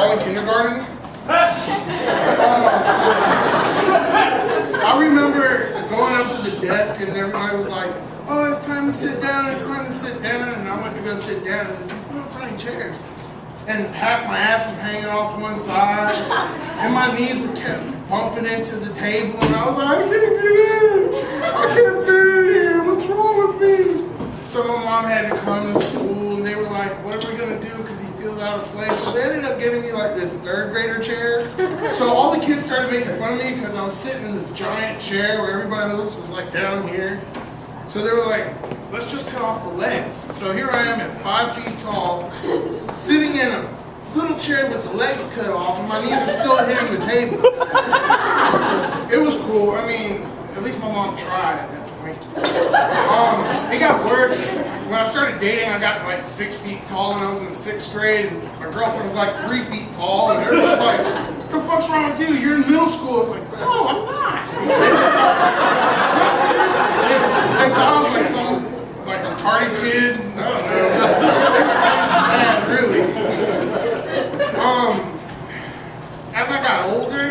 all in kindergarten. I remember going up to the desk and everybody was like, oh, it's time to sit down, it's time to sit down. And I went to go sit down and these little tiny chairs. And half my ass was hanging off one side. And my knees were kept bumping into the table. And I was like, I can't get in. I can't get in here. What's wrong with me? So my mom had to come to school and they were like, what are we going to do? Because he feels out of place. So they ended up getting me like this third grader chair. So all the kids started making fun of me because I was sitting in this giant chair where everybody else was like down here. So they were like, let's just cut off the legs. So here I am at 5 feet tall, sitting in a little chair with the legs cut off and my knees are still hitting the table. It was cool. I mean, at least my mom tried at that point. It got worse. When I started dating, I got like 6 feet tall when I was in the 6th grade. And my girlfriend was like 3 feet tall. And everybody was like, what the fuck's wrong with you? You're in middle school. I was like, no, I'm not. No, seriously. They thought I was like some retarded kid. I don't know. It was kind of sad, really. As I got older,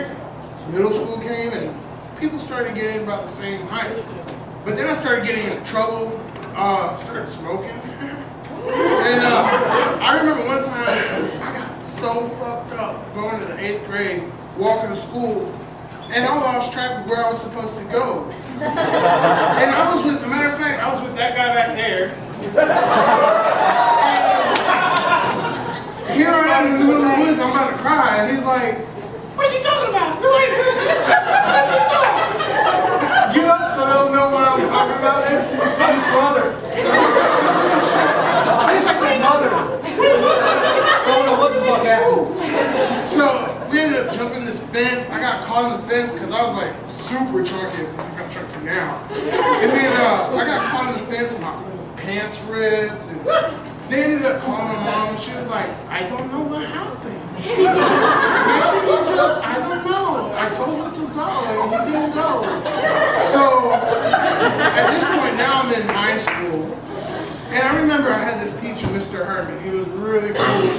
middle school came and people started getting about the same height. But then I started getting into trouble, started smoking. And I remember one time I got so fucked up going to the 8th grade, walking to school, and I lost track of where I was supposed to go. And I was with, as a matter of fact, I was with that guy back there. Here I am in the middle of the woods, I'm about to cry, and he's like, what are you talking about? No, get up so they'll know what I'm talking about this. My brother. He's like, what are you talking about? What are you talking about? He's like, I don't know what the fuck happened. So we ended up jumping this fence. I got caught on the fence because I was like super chunky. I think I'm chunky now. And then I got caught on the fence and my pants ripped. And they ended up calling my mom and she was like, I don't know what happened. Maybe you just, I don't know. I told you to go and you didn't go. So at this point now I'm in high school. And I remember I had this teacher, Mr. Herman. He was really cool.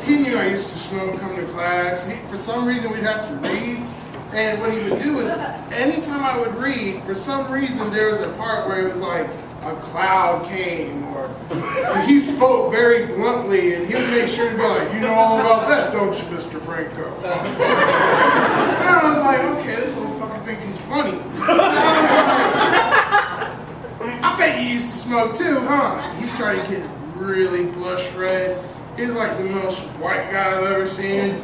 He knew I used to smoke and come to class. For some reason we'd have to read. And what he would do is, anytime I would read, for some reason there was a part where it was like, a cloud came, or he spoke very bluntly, and he would make sure to be like, you know all about that, don't you, Mr. Franco? And I was like, okay, this little fucker thinks he's funny. And I was like, I bet you used to smoke too, huh? He started getting really blush red. He was like the most white guy I've ever seen,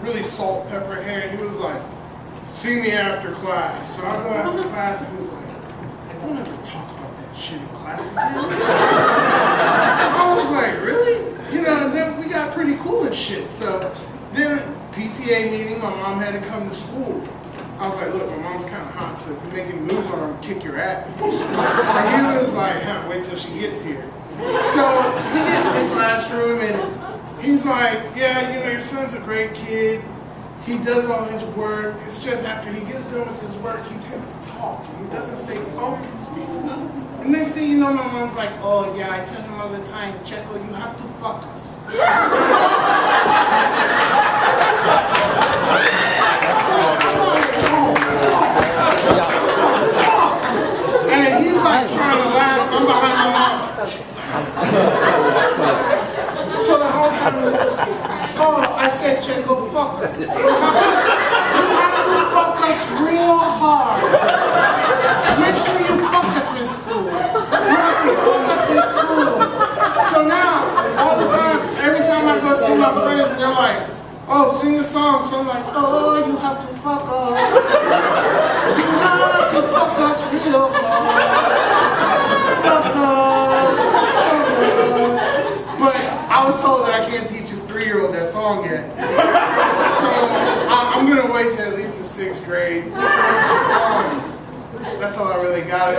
really salt pepper hair. He was like, see me after class. So I go after class, and he was like, don't ever talk about that shit in class again. I was like, really? You know, and then we got pretty cool and shit. So then PTA meeting, my mom had to come to school. I was like, look, my mom's kind of hot, so if you make any moves on her, I'm kick your ass. And he was like, wait till she gets here. So we get in the classroom and he's like, yeah, you know, your son's a great kid. He does all his work. It's just after he gets done with his work, he tends to talk and he doesn't stay focused. And next thing you know, my mom's like, oh yeah, I tell him all the time, Checo, you have to fuck us. And he's like trying to laugh. I'm behind my mom. So the whole time he's like, oh, I said, Checo, fuck us. You have to fuck us real hard. Make sure you focus in school. You have to focus in school. So now, all the time, every time I go see my friends, they're like, oh, sing a song. So I'm like, oh, you have to fuck us. You have to fuck us real hard. Fuck us. Fuck us. But I was told that I can't teach this 3-year-old that song yet. So I'm going to wait till at least the 6th grade. That's all I really got.